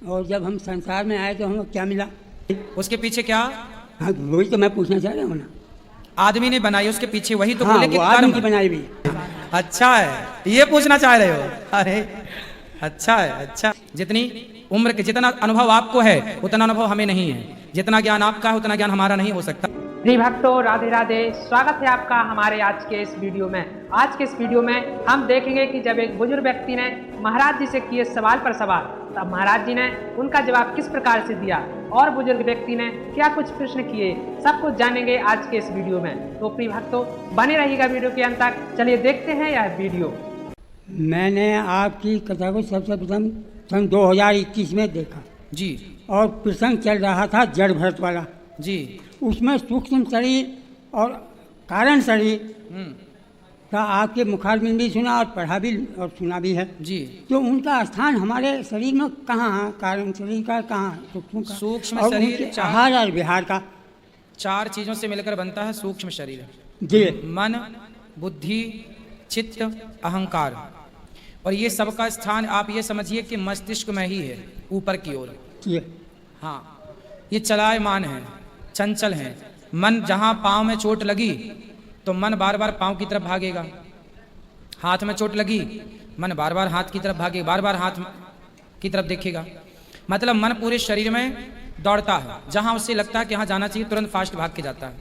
और जब हम संसार में आए तो हमें क्या मिला? उसके पीछे क्या? हाँ, वही तो मैं पूछना चाह रहा हूँ ना। आदमी ने बनाई, उसके पीछे वही तो हाँ, बोले कि वो आदमी की कर्म। बनाई भी। अच्छा है, ये पूछना चाह रहे हो? अरे अच्छा है, अच्छा। जितनी उम्र के जितना अनुभव आपको है उतना अनुभव हमें नहीं है, जितना ज्ञान आपका है उतना ज्ञान हमारा नहीं हो सकता। प्रिय भक्तों, राधे राधे। स्वागत है आपका हमारे आज के इस वीडियो में। आज के इस वीडियो में हम देखेंगे कि जब एक बुजुर्ग व्यक्ति ने महाराज जी से किए सवाल पर सवाल, तब महाराज जी ने उनका जवाब किस प्रकार से दिया और बुजुर्ग व्यक्ति ने क्या कुछ प्रश्न किए, सब कुछ जानेंगे आज के इस वीडियो में। तो प्रिय भक्तों, बने रहिएगा वीडियो के अंत तक। चलिए देखते हैं यह वीडियो। मैंने आपकी कथा को सबसे प्रथम सन 2021 में देखा जी और प्रसंग चल रहा था जड़ भरत वाला। जी। उसमें सूक्ष्म शरीर और कारण शरीर का आपके मुखारबिंद भी सुना और पढ़ा भी और सुना भी है जी। तो उनका स्थान हमारे शरीर में कहाँ है? कारण शरीर का कहाँ? सूक्ष्म और शरीर उनके चार- आहार और विहार का। 4 चीजों से मिलकर बनता है सूक्ष्म शरीर। जी। मन, बुद्धि, चित्त, अहंकार। और ये सबका स्थान आप ये समझिए कि मस्तिष्क में ही है, ऊपर की ओर। जी। हाँ, ये चलायमान है, चंचल है। मन जहाँ पाँव में चोट लगी तो मन बार बार पाँव की तरफ भागेगा। हाथ में चोट लगी, मन बार बार हाथ की तरफ भागेगा, बार बार हाथ की तरफ देखेगा। मतलब मन पूरे शरीर में दौड़ता है, जहाँ उसे लगता है कि यहाँ जाना चाहिए तुरंत फास्ट भाग के जाता है।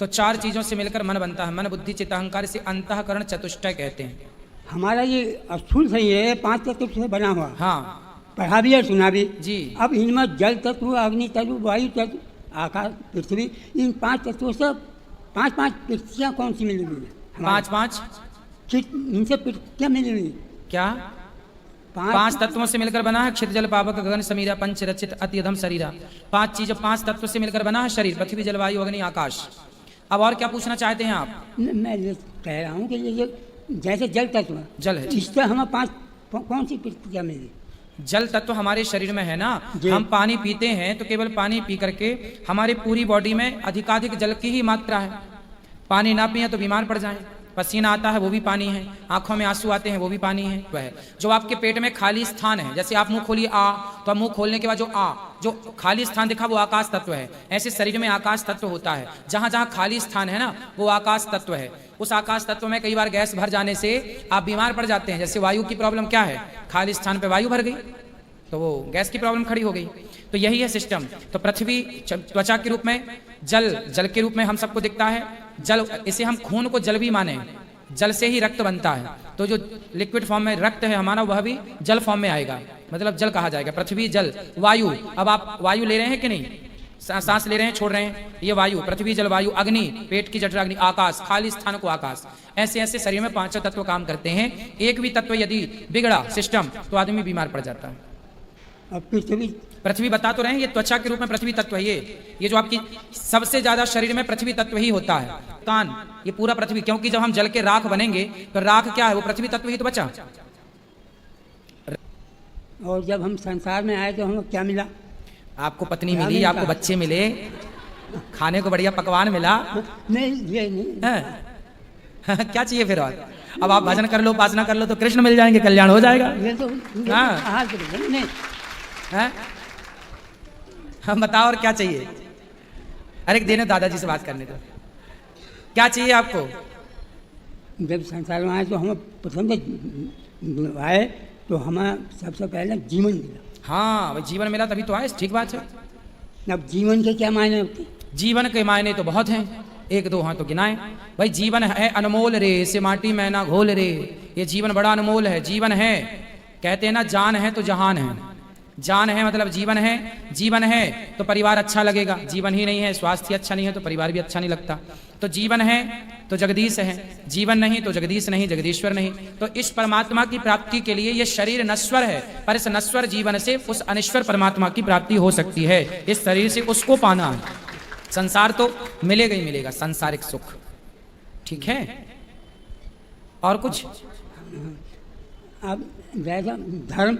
तो 4 चीज़ों से मिलकर मन बनता है। मन, बुद्धि, चित्त, अहंकार। इसे अंतःकरण चतुष्टय कहते हैं। हमारा ये स्थूल शरीर है 5 तत्व से बना हुआ। हाँ पढ़ा भी और सुना भी जी। अब इनमें जल तत्व, अग्नि तत्व, वायु तत्व, आकाश, पृथ्वी, इन 5 तत्वों से 5 पृथ्वियाँ कौन सी मिली हुई है? 5 इनसे पृथ्वियाँ मिली हुई क्या? 5 तत्वों से मिलकर बना है क्षित, जल, पावक, गगन, समीरा, पंच रचित अति अधम शरीरा। 5 चीजें 5 तत्व से मिलकर बना है शरीर, पृथ्वी, जल, वायु, अग्नि, आकाश। अब और क्या पूछना चाहते हैं आप? मैं ये कह रहा हूँ कि ये जैसे जल तत्व जल है, इससे हमें 5 कौन सी पृथ्वियाँ मिली? जल तत्व हमारे शरीर में है ना। जी। हम पानी पीते हैं तो केवल पानी पी करके हमारी पूरी बॉडी में अधिकाधिक जल की ही मात्रा है। पानी ना पिए तो बीमार पड़ जाएं। पसीना आता है वो भी पानी है, आंखों में आंसू आते हैं वो भी पानी है। वह जो आपके पेट में खाली स्थान है, जैसे आप मुंह खोलिए आ, तो मुंह खोलने के बाद जो खाली स्थान दिखा वो आकाश तत्व है। ऐसे शरीर में आकाश तत्व होता है, जहां जहां खाली स्थान है ना वो आकाश तत्व है। उस आकाश तत्व में कई बार गैस भर जाने से आप बीमार पड़ जाते हैं। जैसे वायु की प्रॉब्लम क्या है, खाली स्थान पे वायु भर गई तो वो गैस की प्रॉब्लम खड़ी हो गई। तो यही है सिस्टम। तो पृथ्वी त्वचा के रूप में, जल के रूप में हम सबको दिखता है। जल, इसे हम खून को जल भी माने, जल से ही रक्त बनता है। तो जो लिक्विड फॉर्म में रक्त है हमारा वह भी जल फॉर्म में आएगा, मतलब जल कहा जाएगा। पृथ्वी, जल, वायु। अब आप वायु ले रहे हैं कि नहीं? सांस ले रहे हैं, छोड़ रहे हैं, ये वायु। पृथ्वी, जल, वायु, अग्नि, पेट की जठराग्नि, आकाश, खाली स्थान को आकाश। ऐसे ऐसे शरीर में 5 तत्व काम करते हैं। एक भी तत्व यदि बिगड़ा सिस्टम तो आदमी बीमार पड़ जाता है। अब पृथ्वी बता तो रहे हैं, ये त्वचा के रूप में पृथ्वी तत्व है। ये जो आपकी सबसे ज्यादा शरीर में पृथ्वी तत्व ही होता है। कान, ये पूरा पृथ्वी, क्योंकि जब हम जल के राख बनेंगे तो राख क्या है, वो पृथ्वी तत्व ही तो बचा। और जब हम संसार में आए तो हमें क्या मिला? आपको पत्नी मिली, आपको बच्चे मिले, खाने को बढ़िया पकवान मिला। नहीं, ये नहीं। क्या चाहिए फिर? और अब आप भजन कर लो, उपासना कर लो तो कृष्ण मिल जाएंगे, कल्याण हो जाएगा। ये तो हाँ, नहीं। हम बताओ और क्या चाहिए? अरे देने दादाजी से बात करने दो। क्या चाहिए आपको? जब संसार में आए तो हमें प्रथम आए तो हमें सबसे पहले जीवन मिला। हाँ, भाई जीवन मिला तभी तो आए, ठीक बात है। अब जीवन के क्या मायने होते? जीवन के मायने तो बहुत हैं, 1-2 हाँ तो गिनाए। भाई जीवन है अनमोल रे, इसे माटी में ना घोल रे। ये जीवन बड़ा अनमोल है। जीवन है, कहते हैं ना, जान है तो जहान है। जान है मतलब जीवन है, जीवन है तो परिवार अच्छा लगेगा। जीवन ही नहीं है, स्वास्थ्य अच्छा नहीं है तो परिवार भी अच्छा नहीं लगता। तो जीवन है तो जगदीश है, जीवन नहीं तो जगदीश नहीं, जगदीश्वर नहीं। तो इस परमात्मा की प्राप्ति के लिए ये शरीर नश्वर है, पर इस नश्वर जीवन से उस अनश्वर परमात्मा की प्राप्ति हो सकती है। इस शरीर से उसको पाना है। संसार तो मिलेगा ही मिलेगा, सांसारिक सुख, ठीक है। और कुछ? अब जैसा धर्म,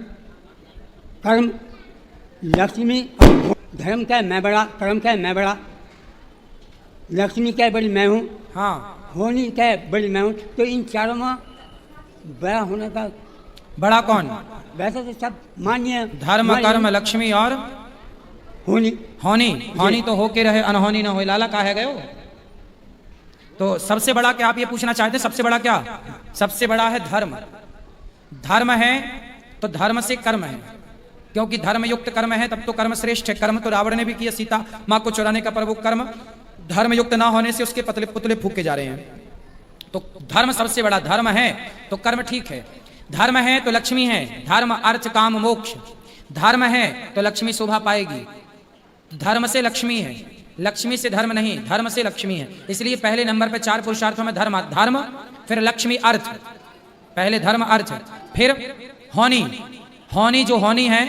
कर्म, लक्ष्मी, धर्म क्या है मैं बड़ा, कर्म क्या है मैं बड़ा, लक्ष्मी क्या है बड़ी मैं हूँ, हाँ, होनी क्या है बड़ी मैं हूँ। तो इन चारों में बड़ा होने का बड़ा कौन? वैसे तो सब मानिए धर्म कर्म लक्ष्मी और होनी होनी। होनी तो होके रहे, अनहोनी ना हो। लाला कहा है गयो। तो सबसे बड़ा क्या आप ये पूछना चाहते हैं? सबसे बड़ा क्या? सबसे बड़ा है धर्म। धर्म है तो धर्म से कर्म है, क्योंकि धर्म युक्त कर्म है तब तो कर्म श्रेष्ठ है। कर्म तो रावण ने भी किया, सीता मां को चुराने का, पर वो कर्म धर्म युक्त ना होने से उसके पतले पुतले फूके जा रहे हैं। तो धर्म सबसे बड़ा। धर्म है तो कर्म ठीक है, धर्म है तो लक्ष्मी है। धर्म अर्थ काम मोक्ष। धर्म है तो लक्ष्मी शोभा पाएगी। धर्म से लक्ष्मी है, लक्ष्मी से धर्म नहीं, धर्म से लक्ष्मी है। इसलिए पहले नंबर पे 4 पुरुषार्थों में धर्म, धर्म फिर लक्ष्मी अर्थ। पहले धर्म अर्थ फिर होनी। होनी जो होनी है,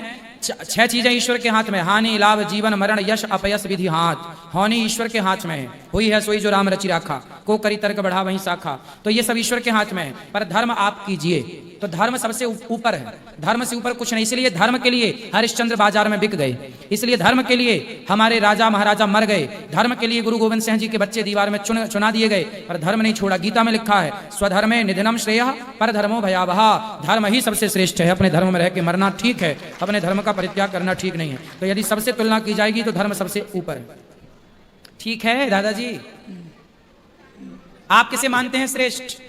6 चीजें ईश्वर के हाथ में। हानि लाभ जीवन मरण यश अपयश विधि हाथ। होनी ईश्वर के हाथ में है। हुई है सोई जो राम रचि राखा, को करी तर्क बढ़ा वहीं शाखा। तो ये सब ईश्वर के हाथ में है, पर धर्म आप कीजिए। तो धर्म सबसे ऊपर है, धर्म से ऊपर कुछ नहीं। इसलिए धर्म के लिए हरिश्चंद्र बाजार में बिक गए, इसलिए धर्म के लिए हमारे राजा महाराजा मर गए, धर्म के लिए गुरु गोविंद सिंह जी के बच्चे दीवार में चुना दिए गए, पर धर्म नहीं छोड़ा। गीता में लिखा है स्वधर्मे निधनम श्रेयः पर धर्मो भयावहा। धर्म ही सबसे श्रेष्ठ है। अपने धर्म में रह के मरना ठीक है, अपने धर्म का परित्याग करना ठीक नहीं है। तो यदि सबसे तुलना की जाएगी तो धर्म सबसे ऊपर है। ठीक है दादाजी, आप किसे मानते हैं श्रेष्ठ?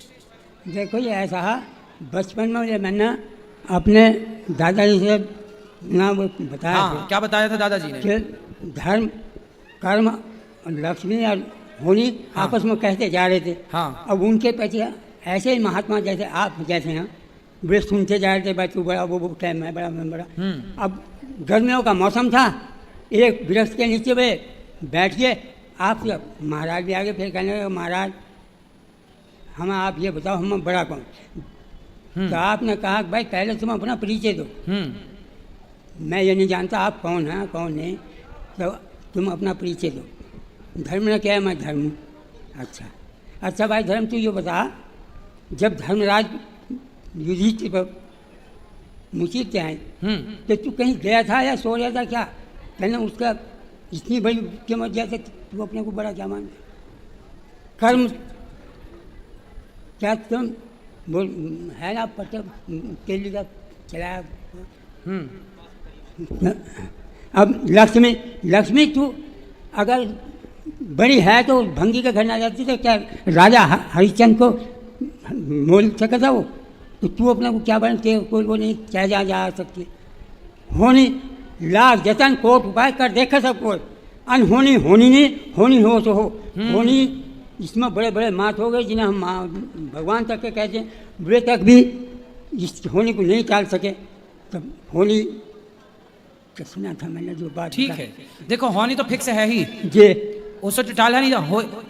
देखो ये ऐसा बचपन में मैंने अपने दादाजी से ना वो बताया हाँ, क्या बताया था दादाजी ने? कि धर्म कर्म और लक्ष्मी और होनी आपस में कहते जा रहे थे। हाँ। अब उनके पीछे ऐसे ही महात्मा जैसे आप जैसे हैं वे सुनते जा रहे थे, भाई तू बड़ा वो टाइम मैं बड़ा मैं बड़ा। अब गर्मियों का मौसम था, एक वृक्ष के नीचे वे बैठिए, आप महाराज भी आगे फिर कहने लगे महाराज हम आप ये बताओ हम बड़ा कौन? तो आपने कहा भाई पहले तुम अपना परिचय दो। मैं ये नहीं जानता आप कौन हैं कौन नहीं, तो तुम अपना परिचय दो। धर्म ने क्या है? मैं धर्म हूँ। अच्छा भाई धर्म तू ये बता, जब धर्मराज युधिष्ठिर पर मुसीबत आए तो तू कहीं गया था या सो रहा था क्या? कहना उसका इतनी बड़ी कीमत जैसे तू अपने को बड़ा क्या मानता? कर्म क्या तुम बोल है ना पट्टे तेली का चलाया। अब लक्ष्मी तू अगर बड़ी है तो भंगी के घर ना जाती तो क्या राजा हरिश्चंद्र को मोल सका था वो? तो तू अपने को क्या बनते कोई वो नहीं क्या जा सकती। होनी लाख जतन कोट उपाय कर देखा सब कोई, अनहोनी होनी नहीं, होनी हो तो हो। होनी इसमें बड़े बड़े मात हो गए जिन्हें हम भगवान तक के कहते हैं, वे तक भी इस होनी को नहीं टाल सके। तब होनी तो सुना था मैंने जो बात। ठीक है, देखो होनी तो फिक्स है ही जे उसको टाला नहीं।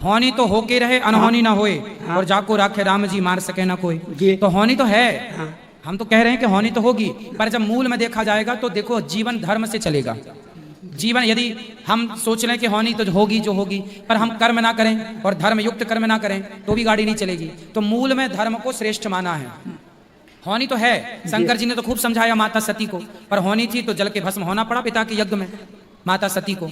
होनी तो होके रहे, अनहोनी ना होए। और जाको राखे राम जी मार सके ना कोई। तो होनी तो है। हम तो कह रहे हैं कि होनी तो होगी, पर जब मूल में देखा जाएगा तो देखो जीवन धर्म से चलेगा। जीवन यदि हम सोच लें कि होनी तो होगी जो होगी, पर हम कर्म ना करें और धर्म युक्त कर्म ना करें तो भी गाड़ी नहीं चलेगी। तो मूल में धर्म को श्रेष्ठ माना है। होनी तो है, शंकर जी ने तो खूब समझाया माता सती को, पर होनी थी तो जल के भस्म होना पड़ा पिता के यज्ञ में माता सती को।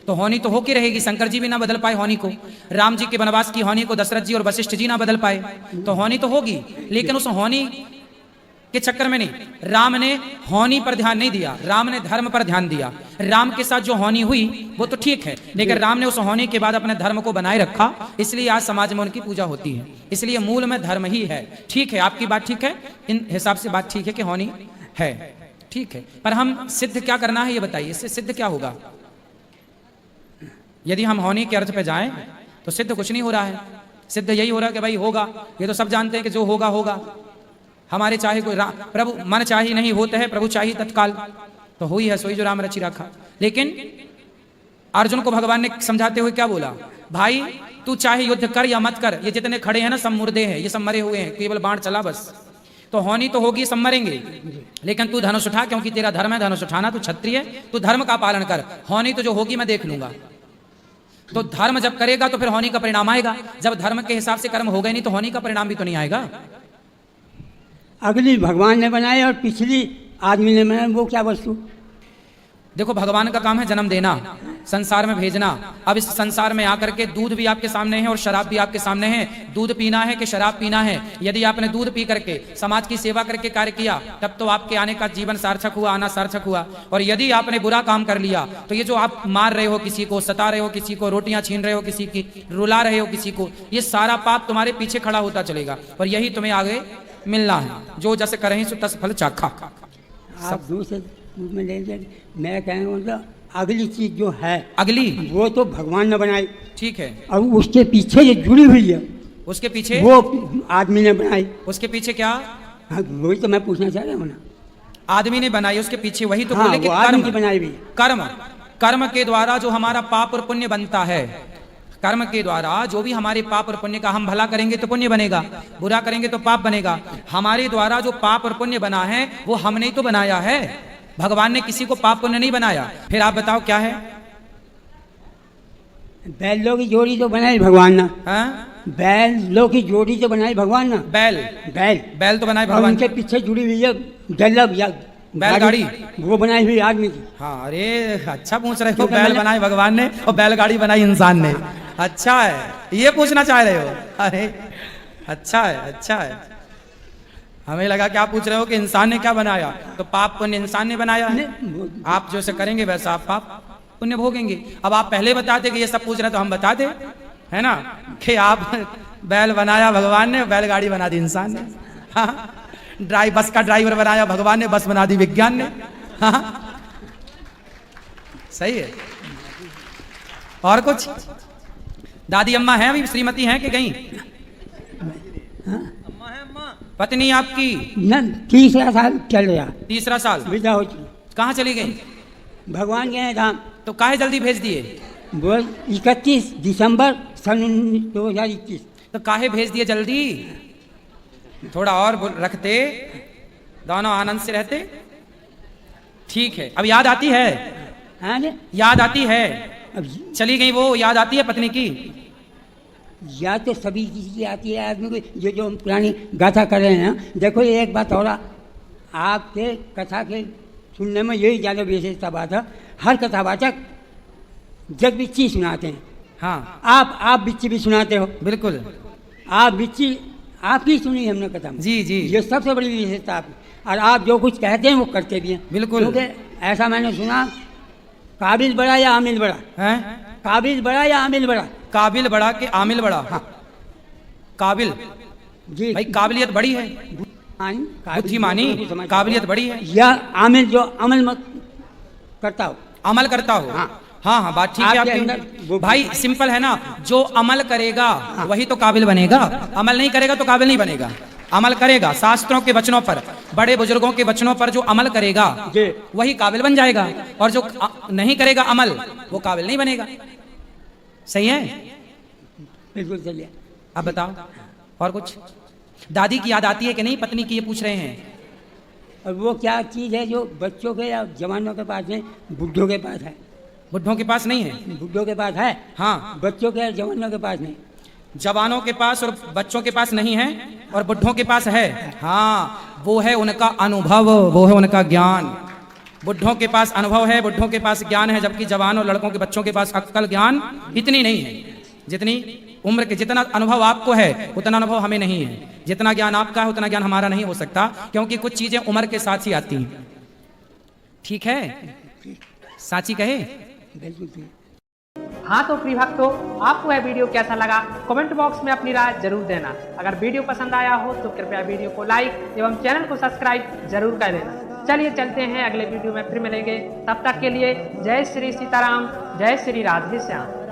तो होनी तो होके रहेगी। शंकर जी भी ना बदल पाए होनी को, राम जी के वनवास की होनी को दशरथ जी और वशिष्ठ जी ना बदल पाए। तो होनी तो होगी, लेकिन उस होनी के चक्कर में नहीं। राम ने होनी पर ध्यान नहीं दिया, राम ने धर्म पर ध्यान दिया। राम के साथ जो होनी हुई वो तो ठीक है, लेकिन राम ने उस होनी के बाद अपने धर्म को बनाए रखा, इसलिए आज समाज में उनकी पूजा होती है। इसलिए मूल में धर्म ही है। ठीक है, आपकी बात ठीक है, इन हिसाब से बात ठीक है कि होनी है, ठीक है। पर हम सिद्ध क्या करना है ये बताइए, इससे सिद्ध क्या होगा? यदि हम होनी के अर्थ पे जाएं तो सिद्ध कुछ नहीं हो रहा है। सिद्ध यही हो रहा है कि भाई होगा, ये तो सब जानते हैं कि जो होगा होगा। हमारे चाहे कोई प्रभु मन चाही नहीं होते है, प्रभु चाहिए तत्काल। तो हुई है सोई जो राम रचि रखा। लेकिन अर्जुन को भगवान ने समझाते हुए क्या बोला? भाई तू चाहे युद्ध कर या मत कर, ये जितने खड़े हैं ना सब मुर्दे हैं, ये सब मरे हुए हैं, केवल बाण चला बस। तो होनी तो होगी, सब मरेंगे, लेकिन तू धनुष उठा, क्योंकि तेरा धर्म है धनुष उठाना, तू क्षत्रिय है, तू धर्म का पालन कर। होनी तो जो होगी मैं देख लूंगा। तो धर्म जब करेगा तो फिर होनी का परिणाम आएगा। जब धर्म के हिसाब से कर्म हो गए नहीं तो होनी का परिणाम भी तो नहीं आएगा। अगली भगवान ने बनाई और पिछली आदमी ने बनाई, वो क्या वस्तु? देखो भगवान का काम है जन्म देना, संसार में भेजना। अब इस संसार में आकर के दूध भी आपके सामने है और शराब भी आपके सामने है। दूध पीना है कि शराब पीना है? यदि आपने दूध पी करके समाज की सेवा करके कार्य किया तब तो आपके आने का जीवन सार्थक हुआ, आना सार्थक हुआ। और यदि आपने बुरा काम कर लिया तो ये जो आप मार रहे हो किसी को, सता रहे हो किसी को, रोटियां छीन रहे हो किसी की, रुला रहे हो किसी को, ये सारा पाप तुम्हारे पीछे खड़ा होता चलेगा और यही तुम्हें आगे मिलना है। जो जैसे करें सो तस फल चाखा। आप दूसरे रूप में ले लीजिए। मैं कहना मतलब अगली चीज जो है अगली वो तो भगवान ने बनाई, ठीक है, और उसके पीछे जो जुड़ी हुई है उसके पीछे वो आदमी ने बनाई। उसके पीछे क्या? हाँ, वही तो मैं पूछना चाह रहा हूँ ना। आदमी ने बनाई, उसके पीछे वही तो हाँ, बोले कि वो आदमी की कर्म, बनाई हुई। कर्म, कर्म के द्वारा जो हमारा पाप और पुण्य बनता है, कर्म के द्वारा जो भी हमारे पाप और पुण्य का, हम भला करेंगे तो पुण्य बनेगा, बुरा करेंगे तो पाप बनेगा। हमारे द्वारा जो पाप और पुण्य बना है वो हमने ही तो बनाया है, भगवान ने किसी को पाप पुण्य नहीं बनाया। फिर आप बताओ क्या है? बैलों की जोड़ी तो बनाई भगवान ने। हाँ? बैलों की जोड़ी तो बनाई भगवान ने। बैल, बैल बैल तो बनाए और भगवान। उनके पीछे जुड़ी हुई है डल्लब या बैलगाड़ी, वो बनाई हुई आदमी की। हाँ, अरे अच्छा पूछ रहे हो। क्योंकि बैल मैंने- बनाई भगवान ने और बैलगाड़ी बनाई इंसान ने। अच्छा है, ये पूछना चाह रहे हो? अरे अच्छा है, अच्छा है। हमें लगा क्या पूछ रहे हो कि इंसान ने क्या बनाया, तो पाप पुण्य इंसान ने बनाया है। आप जैसे करेंगे वैसा आप पाप पुण्य भोगेंगे। अब आप पहले बताते कि ये सब पूछ रहे तो हम बता दे, है ना, कि आप बैल बनाया भगवान ने, बैलगाड़ी बना दी इंसान ने। हाँ, बस का ड्राइवर बनाया भगवान ने, बस बना दी विज्ञान ने। हाँ, सही है। और कुछ? दादी अम्मा हैं अभी, श्रीमती हैं कि गई? पत्नी आपकी न तीसरा साल चल रहा, तीसरा साल विदा हो चुकी। कहाँ चली गई? भगवान के धाम। तो काहे जल्दी भेज दिए? वो 31 दिसंबर सन 2021। तो काहे भेज दिए जल्दी? थोड़ा और रखते, दोनों आनंद से रहते। ठीक है, अब याद आती है? हाँ जी। याद आती है? अब चली गई वो, याद आती है पत्नी की? याद तो सभी चीज़ की आती है आदमी को, जो हम पुरानी गाथा कर रहे हैं। देखो ये एक बात और, आपके कथा के सुनने में यही ज़्यादा विशेषता बात है। हर कथावाचक जग बिच्ची सुनाते हैं। हाँ, आप बिच्ची भी सुनाते हो। बिल्कुल। आप बिच्ची आपकी सुनी हमने कथा में। जी जी, ये सबसे बड़ी विशेषता आपकी। और आप जो कुछ कहते हैं वो करते भी हैं। बिल्कुल। क्योंकि ऐसा मैंने सुना, काबिल बड़ा या आमिल बड़ा? हैं? काबिल बड़ा या आमिल बड़ा? काबिल बड़ा के आमिल बड़ा? हाँ। काबिल, जी भाई काबिलियत बड़ी है, बुद्धिमानी, काबिलियत बड़ी है। या आमिल जो अमल मत करता हो, अमल करता हो। हाँ। हाँ हाँ, बात ठीक है आपके अंदर आपकी। वो- भाई सिंपल है ना, जो अमल करेगा वही तो काबिल बनेगा, अमल नहीं करेगा तो काबिल नहीं बनेगा। अमल करेगा शास्त्रों के वचनों पर, बड़े बुजुर्गों के वचनों पर जो अमल करेगा जी। वही काबिल बन जाएगा, और जो नहीं करेगा अमल वो काबिल नहीं बनेगा। सही है? बिल्कुल चलिए। अब बताओ और कुछ? दादी की याद आती है कि नहीं? पत्नी की ये पूछ रहे हैं। और वो क्या चीज़ है जो बच्चों के या जवानों के पास नहीं, बुढ़ों के पास है? बुढ़ों के पास नहीं है? बुढ़ों के पास है, हाँ, बच्चों के या जवानों के पास नहीं। जवानों के पास और बच्चों के पास नहीं है, और बुढ़ों के पास है। हाँ, वो है उनका अनुभव, वो है उनका ज्ञान। बुढ़ों के पास अनुभव है, बुढ़ों के पास ज्ञान है, जबकि जवानों लड़कों के बच्चों के पास अक्ल ज्ञान इतनी नहीं है। जितनी उम्र के, जितना अनुभव आपको है उतना अनुभव हमें नहीं है। जितना ज्ञान आपका है उतना ज्ञान हमारा नहीं हो सकता, क्योंकि कुछ चीजें उम्र के साथ ही आती हैं। ठीक है? साची कहे? बिल्कुल ठीक। हाँ तो प्रिय भक्तों, आपको यह वीडियो कैसा लगा कमेंट बॉक्स में अपनी राय जरूर देना। अगर वीडियो पसंद आया हो तो कृपया वीडियो को लाइक एवं चैनल को सब्सक्राइब जरूर कर देना। चलिए चलते हैं, अगले वीडियो में फिर मिलेंगे। तब तक के लिए जय श्री सीताराम, जय श्री राधे श्याम।